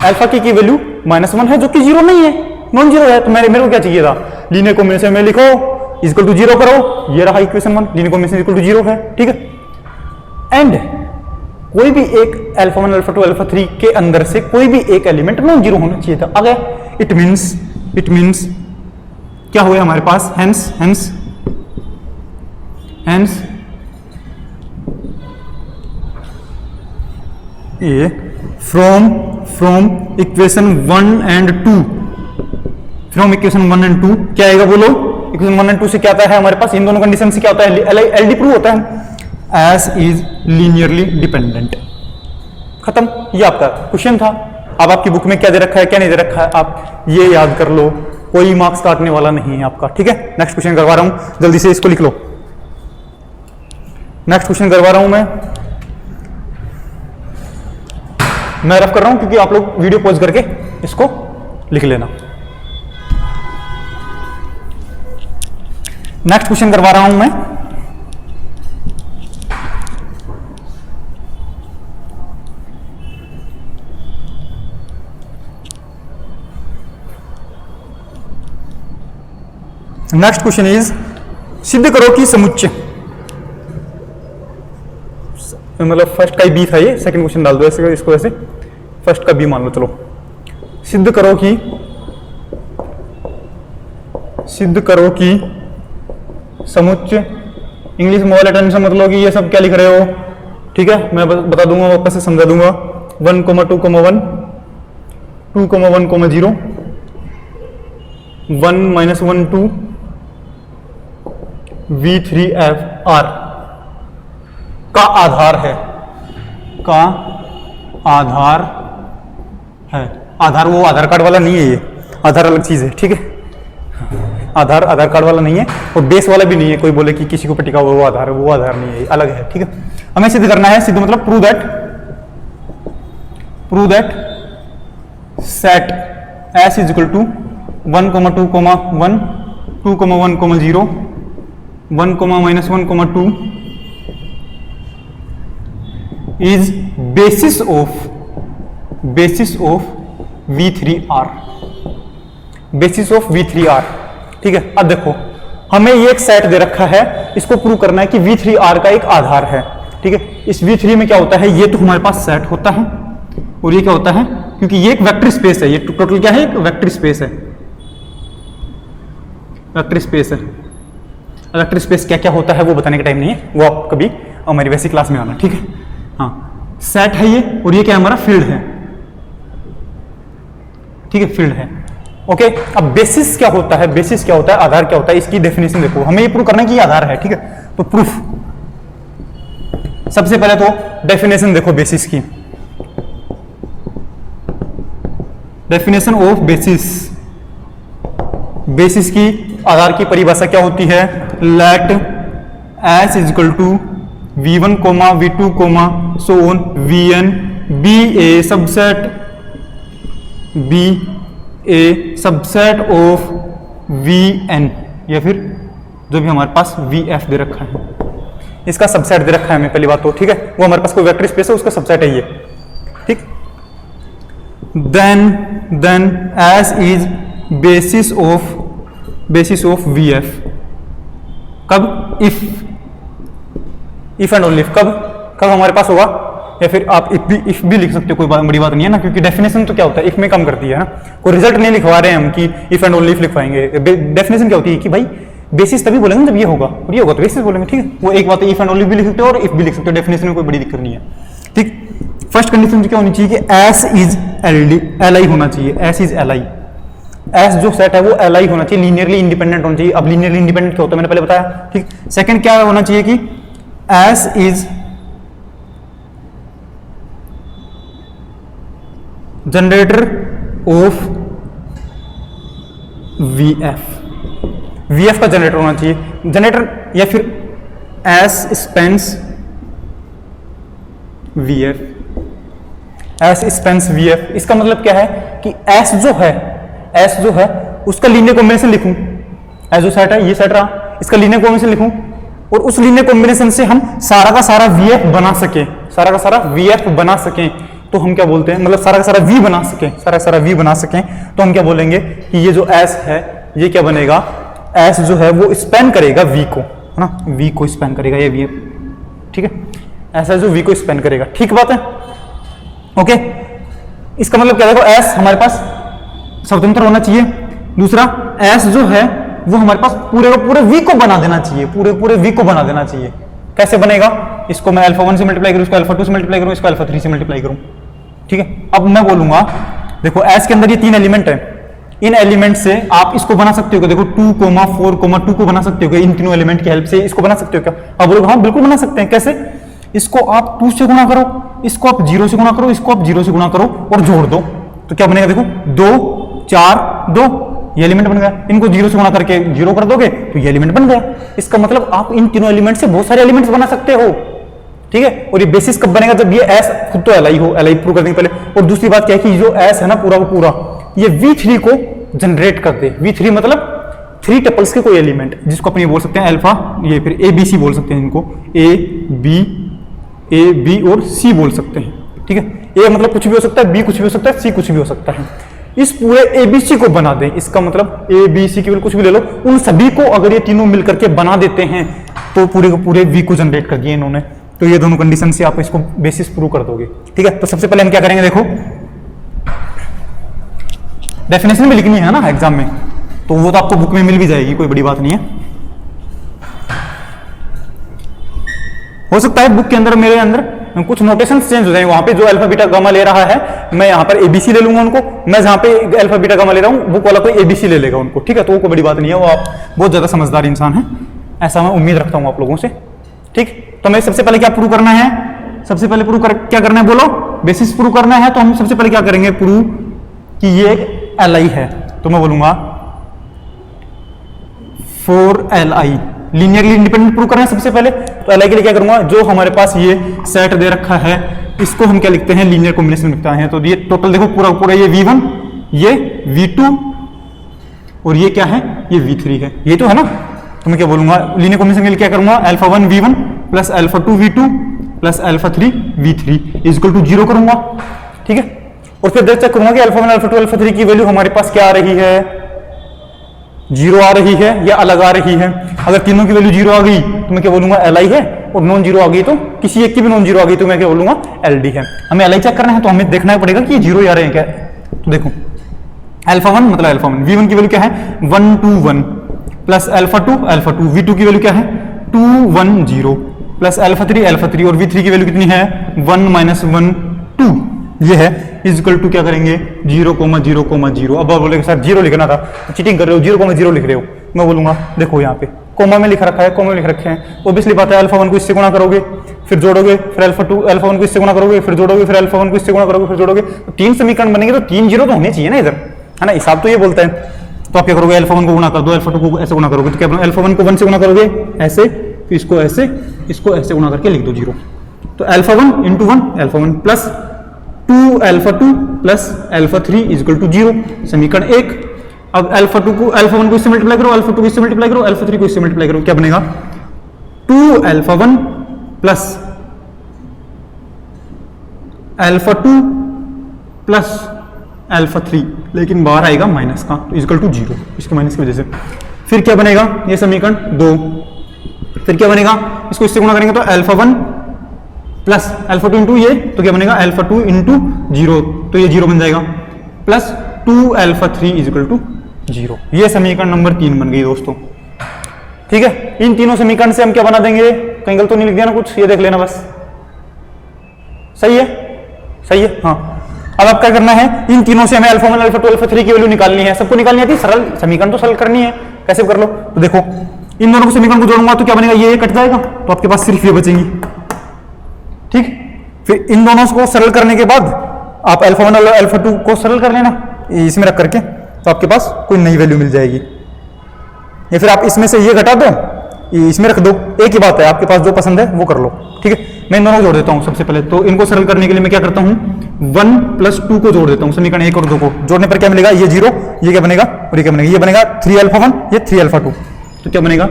S1: Alpha k की वैल्यू -1 है जो कि 0 नहीं है, नॉन 0 है, तो मेरे को क्या चाहिए था, लीनियर कॉम्बिनेशन में लिखो इज इक्वल टू 0 करो, ये रहा equation 1, linear combination is equal to 0 है, ठीक है। एंड कोई भी एक अल्फा 1 अल्फा 2 अल्फा 3 के अंदर से कोई भी एक एलिमेंट नॉन जीरो होना चाहिए था। अगर इट मींस क्या हुआ हमारे पास, हेंस ये from equation 1 and 2, from equation 1 and 2 क्या आएगा बोलो, इक्वेशन 1 एंड 2 से क्या आता है हमारे पास, इन दोनों कंडीशन से क्या होता है, LD प्रूव होता है, एस इज लीनियरली डिपेंडेंट, खत्म। ये आपका क्वेश्चन था। अब आपकी बुक में क्या दे रखा है क्या नहीं दे रखा है आप ये याद कर लो, कोई मार्क्स काटने वाला नहीं है आपका, ठीक है। नेक्स्ट क्वेश्चन करवा रहा हूं, जल्दी से इसको लिख लो। नेक्स्ट क्वेश्चन करवा रहा हूं मैं रफ कर रहा हूं क्योंकि आप लोग वीडियो पॉज करके इसको लिख लेना। नेक्स्ट क्वेश्चन करवा रहा हूं मैं, नेक्स्ट क्वेश्चन इज सिद्ध करो कि समुच्चय, मतलब फर्स्ट का ही बी था, ये सेकंड क्वेश्चन डाल दो ऐसे, इसको ऐसे फर्स्ट का बी मान लो। चलो सिद्ध करो कि समुच्चय, इंग्लिश में वाले टेंशन मत लो कि ये सब क्या लिख रहे हो, ठीक है, मैं बता दूंगा, वापस से समझा दूंगा। 1, 2, 1, 2, 1, 0, 1 - 1 2 V3F R का आधार है, आधार वो आधार कार्ड वाला नहीं है, ये आधार अलग चीज है, ठीक है, आधार कार्ड वाला नहीं है और बेस वाला भी नहीं है। कोई बोले कि किसी को टिका हुआ वो आधार है, वो आधार नहीं है, अलग है, ठीक है। हमें सिद्ध करना है, सिद्ध मतलब prove that set S = 1, 2, 1, 2, 1, 0, 1, -1, 2 is basis of V3R, ठीक है। अब देखो हमें ये एक सेट दे रखा है, इसको प्रूव करना है कि V3R का एक आधार है, ठीक है। इस V3 में क्या होता है, ये तो हमारे पास सेट होता है और ये क्या होता है, क्योंकि ये एक वेक्टर स्पेस है, ये टोटल क्या है, एक वेक्टर स्पेस है। वेक्टर स्पेस क्या क्या होता है वो बताने का टाइम नहीं है, वो आप कभी हमारी वैसी क्लास में आना, ठीक है। हाँ, सेट है ये, और ये क्या हमारा फील्ड है, ठीक है, फील्ड है, ओके। अब बेसिस क्या होता है, आधार क्या होता है, इसकी डेफिनेशन देखो, हमें ये प्रूव करना है कि ये आधार है, ठीक है। तो प्रूफ, सबसे पहले तो डेफिनेशन देखो बेसिस की, डेफिनेशन ऑफ बेसिस की आधार की परिभाषा क्या होती है, late S = V1, V2, so on, Vn be a subset of Vn, या फिर जो भी हमारे पास Vf दे रखा है, इसका सबसेट दे रखा है हमें, पहली बात तो, ठीक है। वो हमारे पास कोई वेक्टर स्पेस है, उसका सबसेट है ये, ठीक। then S is basis of Vf, कब, if and only if, कब हमारे पास होगा, या फिर आप if भी लिख सकते हो, कोई बड़ी बात नहीं है ना, क्योंकि डेफिनेशन तो क्या होता है, if में कम करती है ना, कोई रिजल्ट नहीं लिखवा रहे हैं हम कि if and only if लिखवाएंगे। डेफिनेशन क्या होती है कि भाई बेसिस तभी बोलेंगे जब ये होगा, और ये होगा तो बेसिस बोलेंगे, ठीक है। वो एक बात है, if and only भी लिख सकते हो और if भी लिख सकते हो, डेफिनेशन में कोई बड़ी दिक्कत नहीं है, ठीक। फर्स्ट कंडीशन क्या होनी चाहिए कि S is Li होना चाहिए, S is Li, S जो सेट है वो Li होना चाहिए, लीनियरली इंडिपेंडेंट होना चाहिए। अब लीनियरली इंडिपेंडेंट क्या होता है मैंने पहले बताया, ठीक। सेकंड क्या होना चाहिए कि S is generator off VF का जनरेटर होना चाहिए, जनरेटर, या फिर S spans VF। इसका मतलब क्या है कि S जो है उसका लीनियर कॉम्बिनेशन लिखूं, S जो सेट है, ये सेट रहा, इसका लीनियर कॉम्बिनेशन लिखूं, और उस लीनियर कॉम्बिनेशन से हम सारा का सारा VF बना सकें, तो हम क्या बोलते हैं, मतलब सारा का सारा V बना सकें, तो हम क्या बोलेंगे कि ये जो S है ये क्या बनेगा, S जो है वो स्पैन करेगा V को, है ना, V को स्पैन करेगा ये VF, ठीक है। ऐसा जो V को स्पैन करेगा, ठीक बात है, ओके। इसका मतलब क्या, देखो S हमारे पास स्वतंत्र होना चाहिए, दूसरा S जो है वो हमारे पास पूरे V को बना देना चाहिए, पूरे V को बना देना चाहिए। कैसे बनेगा, इसको मैं अल्फा 1 से मल्टीप्लाई करूं, इसको अल्फा 2 से मल्टीप्लाई करूं, इसको अल्फा 3 से मल्टीप्लाई करूं, ठीक है। अब मैं बोलूंगा, देखो S के अंदर ये 3 एलिमेंट है, इन एलिमेंट से आप इसको बना सकते हो, देखो 2, 4, 2 को बना सकते हो, इन तीनों एलिमेंट की हेल्प से इसको बना सकते हो क्या? अब बोलोगे हाँ बिल्कुल बना सकते हैं। कैसे? इसको आप 2 से गुणा करो, इसको आप 0 से गुणा करो, इसको आप 0 से गुणा करो और जोड़ दो, तो क्या बनेगा? देखो 2, 4, 2, ये एलिमेंट बन गया। इनको 0 से गुणा करके 0 कर दोगे तो ये एलिमेंट बन गया। इसका मतलब आप इन तीनों एलिमेंट से बहुत सारे एलिमेंट्स बना सकते हो, ठीक है। और ये बेसिस कब बनेगा? जब ये S खुद तो Li हो, Li प्रूव करने के पहले। और दूसरी बात क्या है कि जो S है ना पूरा वो पूरा ये V3 को जनरेट कर दे। V3 मतलब 3 टपल्स के कोई एलिमेंट, जिसको अपन ये बोल सकते हैं अल्फा, ये फिर ABC बोल सकते हैं इनको, A, B और C बोल सकते हैं, ठीक है। A मतलब कुछ भी हो सकता है, B कुछ भी हो सकता है, C कुछ भी हो सकता है। इस पूरे एबीसी को बना दें, इसका मतलब एबीसी की कुछ भी ले लो, उन सभी को अगर ये तीनों मिलकर के बना देते हैं तो पूरे के पूरे वी को जनरेट कर दिए इन्होंने। तो ये दोनों कंडीशन से आप इसको बेसिस प्रूव कर दोगे। ठीक है, तो सबसे पहले हम क्या करेंगे, देखो डेफिनेशन भी लिखनी है ना एग्जाम में, तो वो तो आपको बुक में मिल भी जाएगी, कोई बड़ी बात नहीं है। हो सकता है बुक के अंदर मेरे अंदर कुछ नोटेशंस चेंज हो जाए, वहां पे जो अल्फा बीटा गामा ले रहा है मैं यहाँ पर एबीसी ले लूंगा उनको, मैं जहां पे अल्फा बीटा गामा ले रहा हूँ बुक वाला कोई एबीसी ले लेगा उनको। ठीक है, तो वो कोई बड़ी बात नहीं है, वो आप बहुत ज्यादा समझदार इंसान है, ऐसा मैं उम्मीद रखता हूँ आप लोगों से। ठीक, तो हमें सबसे पहले क्या प्रूव करना है, सबसे पहले प्रूव क्या करना है, बोलो बेसिस प्रूव करना है। तो हम सबसे पहले क्या करेंगे, प्रूव कि ये एक एल है, तो मैं बोलूंगा 4li लीनियरली इंडिपेंडेंट प्रूव करना है सबसे पहले। तो एल के लिए क्या करूंगा, जो हमारे पास ये सेट दे रखा है इसको हम क्या लिखते हैं, लीनियर कॉम्बिनेशन लिखते हैं। तो ये टोटल देखो पूरा पूरा ये v1, ये v2 और ये क्या है, ये v3 है, ये तो है ना। तो मैं क्या बोलूंगा, लीनियर कॉम्बिनेशन के लिए क्या करूंगा, α1 v1 plus α2 v2 plus α3 v3 equal to 0 करूंगा। ठीक है, और फिर चेक करूंगा कि α1 α2 α3 की वैल्यू हमारे पास क्या आ रही है, 0 आ रही है या अलग आ रही है। अगर तीनों की वैल्यू 0 आ गई तो मैं क्या बोलूंगा li है, और नॉन 0 आ गई तो किसी एक की भी नॉन 0 आ गई तो मैं क्या बोलूंगा ld है। हमें li चेक करना है तो हमें देखना पड़ेगा कि ये 0 आ रहे हैं क्या। तो देखो α1 मतलब α1 v1 की वैल्यू क्या है 1 2 1 प्लस α2 v2 की वैल्यू क्या है 2 1 0 प्लस α3 और v3 की वैल्यू कितनी है 1 -1 2 ये है इक्वल टू क्या करेंगे 0 0 0। अब आप बोलेंगे सर 0 लिखना था, तो चीटिंग कर रहे हो, 0 0 लिख रहे हो। मैं बोलूंगा देखो यहाँ पे कोमा में लिख रखा है, कोमा में लिख रखे हैं, ऑब्वियसली बात है α1 को इससे गुणा करोगे फिर जोड़ोगे, फिर α1 को इससे गुणा करोगे फिर जोड़ोगे, फिर α1 को इससे गुणा करोगे फिर जोड़ोगे, तो 3 समीकरण बनेंगे, तो 3 0 तो होने चाहिए ना इधर, है ना, हिसाब तो ये बोलता है। तो आप क्या करोगे, α1 को गुणा कर दो, α2 को ऐसे गुणा करोगे, तो क्या α1 को 1 से गुणा करोगे ऐसे, फिर इसको ऐसे गुणा करके लिख दो 0। तो α1 into 1 α1 plus 2 α2 plus α3 equal to 0, समीकरण 1। अब α1 को इससे मल्टीप्लाई करो, α2 को इससे मल्टीप्लाई करो, α3 को इससे मल्टीप्लाई करो, क्या बनेगा 2 α1 प्लस α2 प्लस α3, लेकिन बाहर आएगा माइनस का, तो इक्वल टू 0, इसके माइनस की वजह से। फिर क्या बनेगा, ये समीकरण 2। फिर क्या बनेगा, इसको इससे गुणा करेंगे तो α1 प्लस α2 इंटू ये, तो क्या बनेगा α2 इंटू 0, तो ये 0 बन जाएगा, प्लस 2 α3 इक्वल टू 0। ये समीकरण नंबर 3 बन गई दोस्तों। ठीक है, इन तीनों समीकरण से हम क्या बना देंगे, कहीं गलत तो नहीं लिख दिया ना कुछ, ये देख लेना बस, सही है, सही है, हाँ। अब आप क्या करना है, इन तीनों से हमें α1 α2 α3 की वैल्यू निकालनी है, सबको निकालनी आती है, सरल समीकरण तो सरल करनी है, कैसे कर लो। तो देखो इन दोनों समीकरण को जोड़ूंगा तो क्या बनेगा, ये कट जाएगा, तो आपके पास सिर्फ ये बचेंगी। ठीक, फिर इन दोनों को सरल करने के बाद आप α1 और α2 को सरल कर लेना इसमें रख करके, तो आपके पास कोई नई वैल्यू मिल जाएगी, या फिर आप इसमें से ये घटा दो इसमें रख दो, एक ही बात है, आपके पास जो पसंद है वो कर लो। ठीक है, मैं इन दोनों को जोड़ देता हूं सबसे पहले। तो इनको सरल करने के लिए मैं क्या करता हूं, 1 प्लस 2 को जोड़ देता हूं, समीकरण 1 और 2 को जोड़ने पर क्या मिलेगा, ये 0, ये क्या बनेगा और ये क्या बनेगा, ये बनेगा 3α1, ये 3α2, तो क्या बनेगा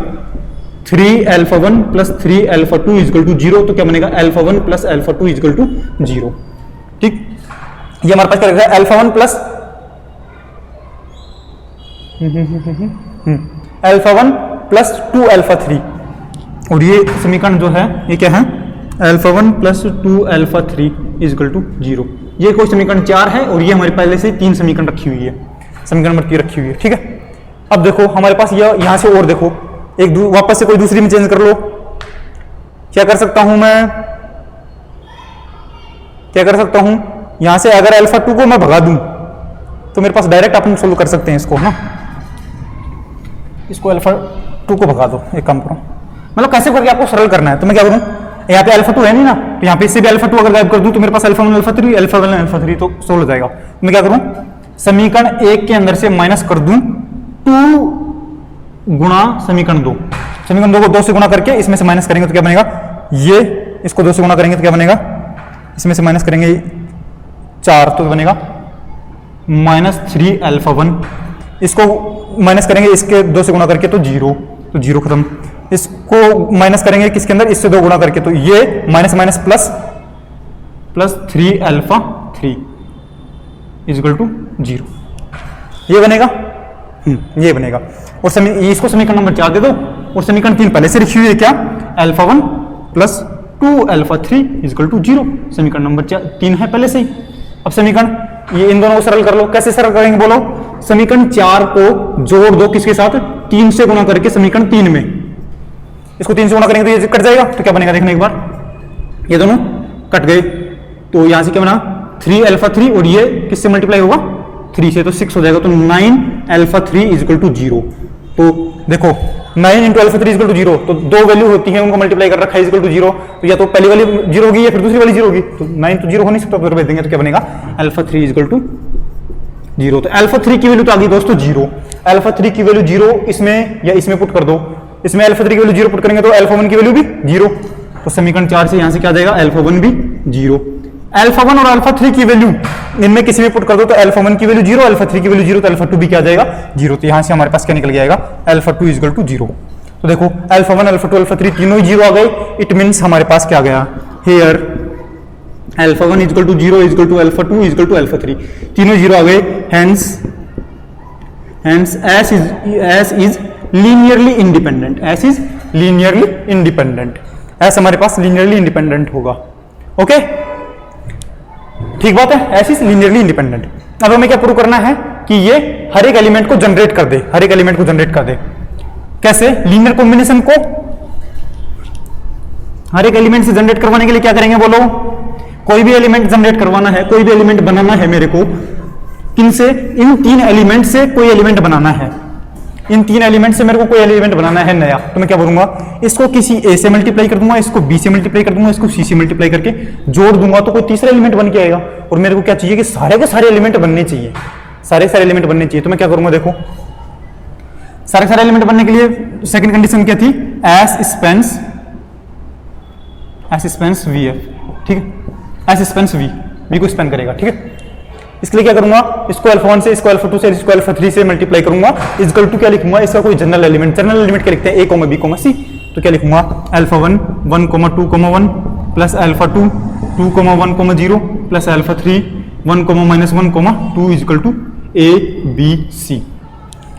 S1: 3α1 प्लस 3α2 इक्वल टू 0, तो क्या बनेगा α1 प्लस α2 इक्वल टू 0। ठीक, ये हमारे पास क्या लिखा है, α1 प्लस α1 प्लस 2α3, और ये समीकरण जो है ये क्या है, α1 प्लस 2α3 इक्वल टू 0। ये कोई समीकरण 4 है, और ये हमारे पहले से 3 समीकरण रखी हुई है, समीकरण नंबर 3 रखी हुई है। ठीक है, अब देखो हमारे पास यहां से और देखो एक वापस से कोई दूसरी में चेंज कर लो। क्या कर सकता हूं मैं, क्या कर सकता हूं, यहां से अगर α2 को मैं भगा दूं तो मेरे पास डायरेक्ट अपन सोल्व कर सकते हैं इसको ना, इसको α2 को भगा दो, एक काम करो, मतलब कैसे करके आपको सरल करना है। तो मैं क्या करूं, यहाँ पे α2 है नहीं ना, तो यहाँ पे इससे भी α2 अगर गायब कर दूं तो मेरे पास α1 α3 तो सोल्व हो जाएगा। तो मैं क्या करूं, समीकरण 1 के अंदर से माइनस कर दूं 2 गुणा समीकरण 2, समीकरण 2 को 2 से गुणा करके इसमें से माइनस करेंगे तो क्या बनेगा, ये इसको 2 से गुणा करेंगे तो क्या बनेगा, इसमें से माइनस करेंगे 4, तो बनेगा -3α1, इसको माइनस करेंगे इसके 2 से गुणा करके तो 0, तो 0 खत्म। इसको माइनस करेंगे किसके अंदर, इससे 2 गुणा करके, तो ये minus minus plus 3α3 equal to 0। ये बनेगा, ये बनेगा। और इसको समीकरण नंबर 4 दे दो, और समीकरण 3 पहले से लिखी हुई है क्या, alpha 1 plus 2 alpha 3 equal to 0, समीकरण नंबर 3 है पहले से ही। अब समीकरण ये इन दोनों को सरल कर लो, कैसे सरल करेंगे बोलो, समीकरण 4 को जोड़ दो किसके साथ, 3 से गुणा करके समीकरण 3 में, इसको 3 से गुणा करेंगे तो ये कट जाएगा, तो क्या बनेगा देखना एक बार, ये दोनों कट गए, तो यहां से क्या बना 3 अल्फा 3, और ये किससे मल्टीप्लाई होगा 3 से, तो 6 हो जाएगा, तो 9 अल्फा 3 इक्वल टू 0। तो देखो 9 इंटू अल्फा 3 इक्वल टू 0, तो दो वैल्यू होती है उनको मल्टीप्लाई कर रखा है इक्वल टू 0, तो या तो पहली वाली 0 होगी या फिर दूसरी वाली 0 होगी, तो 9 तो 0 हो नहीं सकता, तो भेज देंगे, तो क्या बनेगा अल्फा 3 इक्वल टू 0। तो अल्फा 3 की वैल्यू तो आ गई दोस्तों 0, अल्फा 3 की वैल्यू 0 इसमें या इसमें पुट कर दो, इसमें अल्फा 3 की वैल्यू 0 पुट करेंगे तो अल्फा 1 की वैल्यू भी 0, तो समीकरण 4 से यहां से क्या आ जाएगा अल्फा 1 भी 0। अल्फा 1 और अल्फा 3 की वैल्यू इनमें किसी में पुट कर दो तो अल्फा 1 की वैल्यू 0, अल्फा 3 की वैल्यू 0, तो अल्फा 2 भी क्या आ जाएगा 0, तो यहां से हमारे पास क्या निकल जाएगा अल्फा 2 इक्वल टू 0। तो देखो अल्फा 1 अल्फा 2 अल्फा 3 तीनों ही 0 आ गए, इट मींस हमारे पास क्या आ गया here alpha 1 equal to 0 equal to alpha 2 equal to alpha 3, तीनों 0 आ गए, hence S is linearly independent, S is linearly independent, S हमारे पास लीनियरली इंडिपेंडेंट होगा। ओके ठीक बात है, एस इज लीनियरली इंडिपेंडेंट। अब हमें क्या प्रूव करना है कि ये हर एक एलिमेंट को जनरेट कर दे, हर एक एलिमेंट को जनरेट कर दे, कैसे लीनियर कॉम्बिनेशन को हर एक एलिमेंट से जनरेट करवाने के लिए क्या करेंगे बोलो, कोई भी एलिमेंट जनरेट करवाना है, कोई भी एलिमेंट बनाना है मेरे को, किनसे, इन 3 एलिमेंट से कोई एलिमेंट बनाना है, इन 3 एलिमेंट से मेरे को कोई एलिमेंट बनाना है नया, तो मैं क्या करूंगा, इसको किसी ए से मल्टीप्लाई कर दूंगा, इसको बी से मल्टीप्लाई कर दूंगा, इसको सी से मल्टीप्लाई करके जोड़ दूंगा, तो कोई तीसरा एलिमेंट बन के आएगा। और मेरे को क्या चाहिए कि सारे के सारे एलिमेंट बनने चाहिए, सारे सारे एलिमेंट बनने चाहिए, तो मैं क्या करूंगा, देखो सारे सारे एलिमेंट बनने के लिए सेकंड कंडीशन क्या थी, एस स्पेंस वी एफ, ठीक है, एस स्पेंस वी को स्पेन करेगा, ठीक है। इसके लिए क्या करूंगा, इसको अल्फा 1 से, इसको अल्फा 2 से, इसको अल्फा 3 से मल्टीप्लाई करूंगा, इक्वल टू क्या लिखूंगा, इसका कोई जनरल एलिमेंट क्या लिखते हैं, a comma b comma c, तो क्या लिखूंगा alpha 1 1 2 1 plus alpha 2 2 1 0 plus alpha 3 1 -1 2 equal to a b c,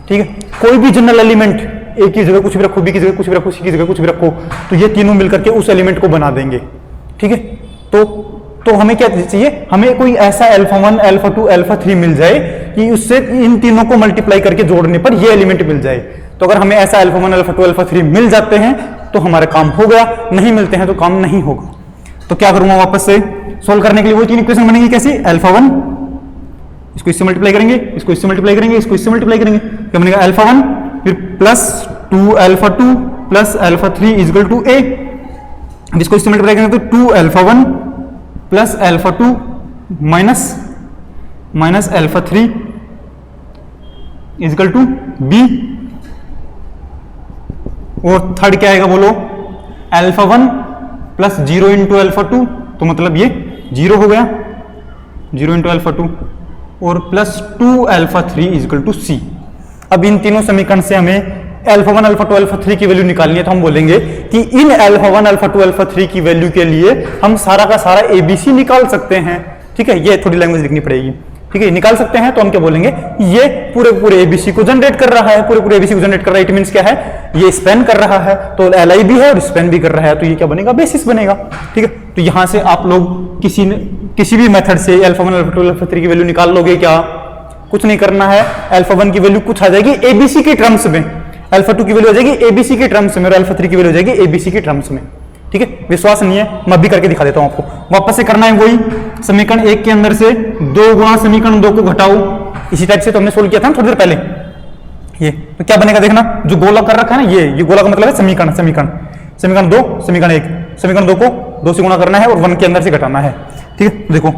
S1: ठीक है। कोई भी जनरल एलिमेंट ए की जगह कुछ भी रखो, बी की जगह कुछ भी रखो, सी की जगह कुछ भी रखो, तो ये तीनों मिलकर के उस एलिमेंट को बना देंगे, ठीक है। तो हमें क्या चाहिए, हमें कोई ऐसा अल्फा 1 अल्फा 2 अल्फा 3 मिल जाए कि उससे इन तीनों को मल्टीप्लाई करके जोड़ने पर ये एलिमेंट मिल जाए। तो अगर हमें ऐसा अल्फा 1 अल्फा 2 अल्फा 3 मिल जाते हैं तो हमारा काम हो गया, नहीं मिलते हैं तो काम नहीं होगा। तो क्या करूंगा, वापस से सोल्व करने के लिए वो 3 इक्वेशन बनेगी, कैसी, अल्फा 1 इसको इससे मल्टीप्लाई करेंगे, इसको इससे मल्टीप्लाई करेंगे, इसको इससे मल्टीप्लाई करेंगे, क्या बनेगा अल्फा 1 फिर plus 2 alpha 2 plus alpha 3 equal to A, अब इसको इससे मल्टीप्लाई करेंगे तो 2 alpha 1 plus alpha 2 minus alpha 3 equal to B, और थर्ड क्या आएगा बोलो, अल्फा 1 प्लस 0 इंटू अल्फा 2, तो मतलब ये 0 हो गया, 0 इंटू अल्फा 2 और प्लस 2 अल्फा 3 इक्वल टू सी। अब इन तीनों समीकरण से हमें अल्फा 1 अल्फा 2 अल्फा 3 की वैल्यू निकालनी है, तो हम बोलेंगे कि इन अल्फा 1 अल्फा 2 अल्फा 3 की वैल्यू के लिए हम सारा का सारा एबीसी निकाल सकते हैं, ठीक है। ये थोड़ी लैंग्वेज लिखनी पड़ेगी, ठीक है, निकाल सकते हैं। तो हम क्या बोलेंगे, ये पूरे एबीसी को जनरेट कर रहा है, पूरे एबीसी को जनरेट कर रहा है, इट मींस क्या है, ये स्पेन कर रहा है, तो एलआई भी है और स्पेन भी कर रहा है, तो ये क्या बनेगा, बेसिस बनेगा, ठीक है। तो यहां से आप लोग किसी भी मेथड से अल्फा 1 अल्फा 2 अल्फा 3 की वैल्यू निकाल लोगे, क्या कुछ नहीं करना है, अल्फा 1 की वैल्यू कुछ आ जाएगी एबीसी के टर्म्स में, अल्फा 2 की वैल्यू आ जाएगी एबीसी के टर्म्स में और अल्फा 3 की वैल्यू आ जाएगी एबीसी के टर्म्स में, ठीक है। विश्वास नहीं है, मैं भी करके दिखा देता हूं आपको। वापस से करना है वही, समीकरण 1 के अंदर से 2 गुणा समीकरण 2 को घटाओ, इसी टाइप से तो हमने सोल्व किया था ना थोड़ी देर पहले। ये तो क्या बनेगा देखना, जो गोला कर रखा है ना, ये गोला का मतलब है समीकरण 2 समीकरण 1, समीकरण 2 को 2 से गुणा करना है और 1 के अंदर से घटाना है, ठीक है। देखो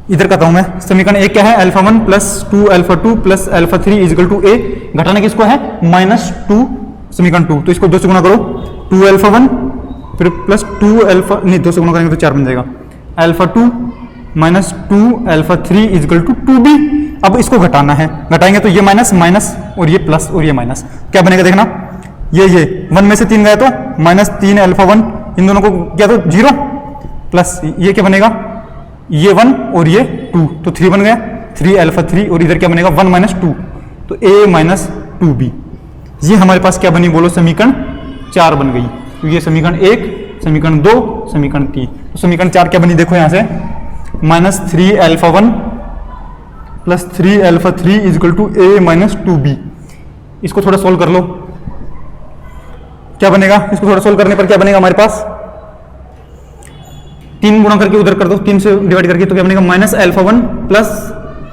S1: इधर करता हूं मैं, समीकरण 1 क्या है, alpha 1 plus 2 alpha 2 plus alpha 3 equal to A, घटाना किसको है, -2 समीकरण 2, तो इसको 2 से गुणा करो, 2 अल्फा 1 फिर प्लस 2 अल्फा, नहीं 2 से गुणा करेंगे तो 4 बन जाएगा, alpha 2 minus 2 alpha 3 equal to 2b। अब इसको घटाना है, घटाएंगे तो ये माइनस माइनस और ये प्लस और ये माइनस, क्या बनेगा देखना, ये 1 में से 3 गया तो -3 अल्फा 1, इन दोनों को क्या तो 0 प्लस ये क्या बनेगा, ये 1 और ये 2, तो 3 बन गया, 3 अल्फा 3 और इधर क्या बनेगा 1 - 2, तो a माइनस 2b, ये हमारे पास क्या बनी बोलो, समीकरण 4 बन गई। तो ये समीकरण 1, समीकरण 2, समीकरण 3। तो समीकरण 4 क्या बनी देखो यहां से, minus 3 alpha 1 plus 3 alpha 3 is equal to a minus 2b। इसको थोड़ा सोल्व कर लो, क्या बनेगा, इसको थोड़ा सोल्व करने पर क्या बनेगा हमारे पास, 3 गुणा करके उधर कर दो, 3 से डिवाइड करके, तो क्या बनेगा, minus alpha 1 plus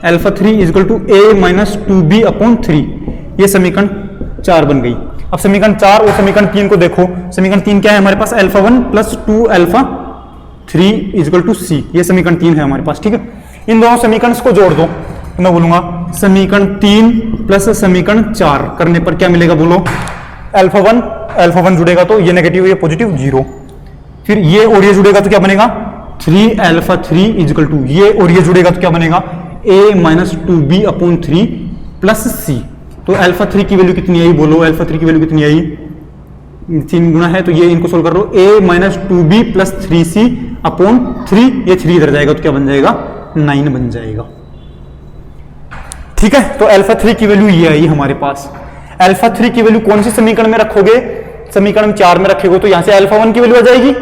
S1: alpha 3 is equal to a minus 2b upon 3। ये समीकरण 4 बन गई। अब समीकरण 4 और समीकरण 3 को देखो, समीकरण 3 क्या है हमारे पास, alpha 1 plus 2 alpha 3 is equal to c। ये समीकरण 3 है हमारे पास, ठीक है। इन दोनों समीकरण को जोड़ दो, तो मैं बोलूंगा समीकरण 3 प्लस समीकरण 4 करने पर क्या मिलेगा बोलो, अल्फा 1 जुड़ेगा तो ये नेगेटिव, ये पॉजिटिव 0, फिर ये और ये जुड़ेगा तो क्या बनेगा 3 अल्फा 3 इज इक्वल टू, ये और ये जुड़ेगा तो क्या बनेगा a minus 2b upon 3 plus c। तो अल्फा 3 की वैल्यू कितनी आई बोलो, अल्फा 3 की वैल्यू कितनी आई, 3 गुना है तो ये इनको सोल्व कर लो, a minus 2b plus 3c upon 3, ये 3 इधर जाएगा तो क्या बन जाएगा 9 बन जाएगा, ठीक है। तो अल्फा 3 की वैल्यू ये आई हमारे पास। अल्फा 3 की वैल्यू कौन सी समीकरण में रखोगे, समीकरण 4 में रखोगे तो यहां से अल्फा 1 की वैल्यू आ जाएगी,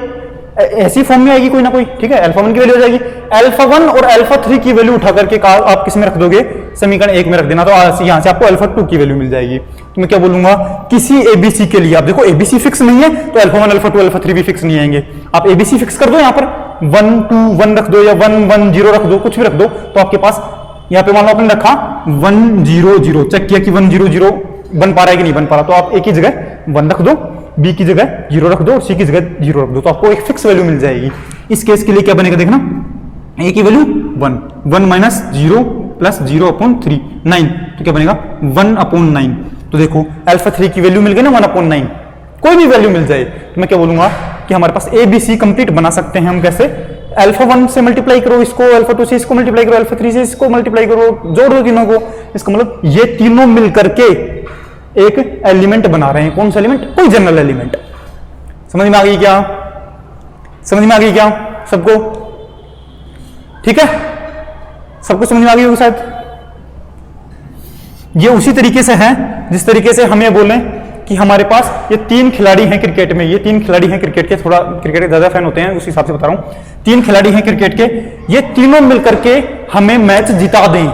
S1: ऐसी फॉर्म में आएगी कोई ना कोई, ठीक है। अल्फा 1 की वैल्यू आ जाएगी, अल्फा 1 और अल्फा 3 की वैल्यू उठा करके आप किस में रख दोगे, समीकरण 1 में रख देना, तो यहां से आपको अल्फा 2 की वैल्यू मिल जाएगी। तो मैं क्या बोलूंगा, किसी एबीसी के लिए, आप देखो एबीसी फिक्स नहीं है तो अल्फा 1 अल्फा 2 अल्फा 3 भी फिक्स नहीं आएंगे, आप एबीसी फिक्स कर दो, यहां पर 1 2 1 रख दो या 1 1 0 रख दो, कुछ भी रख दो, तो आपके पास यहाँ पे मान लो आपने रखा 1 0 0, चेक किया कि 1 0 0 बन पा रहा है कि नहीं बन पा रहा, तो आप ए की जगह 1 रख दो, बी की जगह 0 रख दो, सी की जगह 0 रख दो, तो आपको एक फिक्स वैल्यू मिल जाएगी। इस केस के लिए क्या बनेगा देखना, ए की वैल्यू 1, 1 माइनस 0 प्लस 0 अपॉन 3 9, तो क्या बनेगा 1 अपॉन 9। तो देखो अल्फा 3 की वैल्यू मिल गई ना 1 अपॉन 9, कोई भी वैल्यू मिल जाए तो मैं क्या बोलूंगा कि हमारे पास ए बी सी कंप्लीट बना सकते हैं हम। कैसे, अल्फा 1 से मल्टीप्लाई करो इसको, अल्फा 2 से इसको मल्टीप्लाई करो, अल्फा 3 से इसको मल्टीप्लाई करो, जोड़ दो तीनों को, इसका मतलब ये तीनों मिलकर के एक एलिमेंट बना रहे हैं। कौन सा एलिमेंट, कोई जनरल एलिमेंट। समझ में आ गई क्या, समझ में आ गई क्या सबको, ठीक है, सबको समझ में आ गई होगी शायद। ये उसी तरीके से है जिस तरीके से हम ये बोलें कि हमारे पास ये 3 खिलाड़ी हैं क्रिकेट में, ये 3 खिलाड़ी हैं क्रिकेट के, थोड़ा क्रिकेट के ज्यादा फैन होते हैं उस हिसाब से बता रहा हूं, 3 खिलाड़ी हैं क्रिकेट के, ये तीनों मिलकर के हमें मैच जिता दें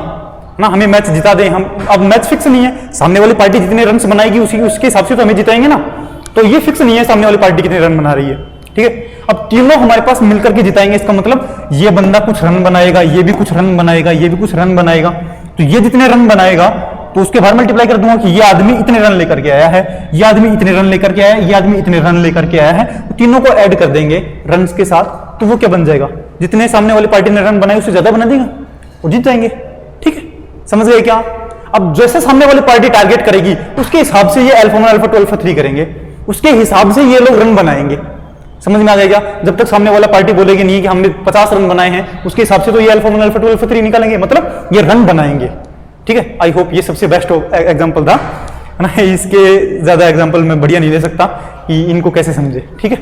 S1: ना, हमें मैच जिता दें। हम अब मैच फिक्स नहीं है, सामने वाली पार्टी जितने रन बनाएगी उसके हिसाब से तो हमें जिताएंगे ना, तो ये फिक्स नहीं है सामने वाली पार्टी कितने रन बना रही है, ठीक है। अब तीनों हमारे पास मिलकर के जिताएंगे, इसका मतलब ये बंदा कुछ रन बनाएगा, ये भी कुछ रन बनाएगा, ये भी कुछ रन बनाएगा, तो ये जितने रन बनाएगा तो उसके बाहर मल्टीप्लाई कर दूंगा कि ये आदमी इतने रन लेकर के आया है, ये आदमी इतने रन लेकर के आया है, ये आदमी इतने रन लेकर के आया है, तो तीनों को ऐड कर देंगे रन के साथ, तो वो क्या बन जाएगा, जितने सामने वाली पार्टी ने रन बनाए उससे ज्यादा बना देगा, वो जीत जाएंगे, ठीक है। समझ गए क्या। अब जैसे सामने वाली पार्टी टारगेट करेगी उसके हिसाब से ये अल्फा 1 अल्फा 2 अल्फा 3 करेंगे, उसके हिसाब से ये लोग रन बनाएंगे। समझ में आ गया। जब तक सामने वाला पार्टी बोलेगी नहीं कि हमने 50 रन बनाए हैं, उसके हिसाब से तो ये अल्फा 1 अल्फा 2 अल्फा 3 निकालेंगे, मतलब ये रन बनाएंगे, ठीक है। आई होप ये सबसे बेस्ट एग्जांपल था, है ना। इसके ज्यादा एग्जांपल मैं बढ़िया नहीं दे सकता कि इनको कैसे समझे, ठीक है।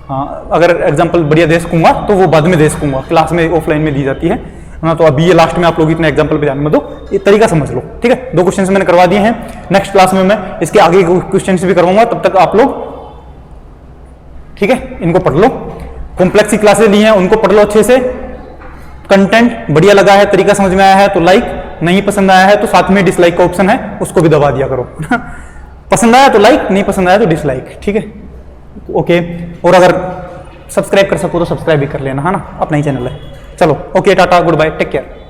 S1: हाँ, अगर एग्जांपल बढ़िया दे सकूंगा तो वो बाद में दे सकूंगा, क्लास में ऑफलाइन में दी जाती है ना। तो अभी ये लास्ट में आप लोग इतने एग्जांपल पे ध्यान में दो, ये तरीका समझ लो, ठीक है। 2 क्वेश्चंस मैंने करवा दिए हैं, नेक्स्ट क्लास में मैं इसके आगे क्वेश्चंस भी करवाऊंगा, तब तक आप लोग, ठीक है, इनको पढ़ लो। कॉम्प्लेक्स की क्लासेस ली हैं उनको पढ़ लो अच्छे से। कंटेंट बढ़िया लगा है, तरीका समझ में आया है तो लाइक, नहीं पसंद आया है तो साथ में डिसलाइक का ऑप्शन है, उसको भी दबा दिया करो। पसंद आया तो लाइक, नहीं पसंद आया तो डिसलाइक, ठीक है, ओके। और अगर सब्सक्राइब कर सको तो सब्सक्राइब भी कर लेना, है ना, अपना ही चैनल है। चलो okay, tata, good bye, take care.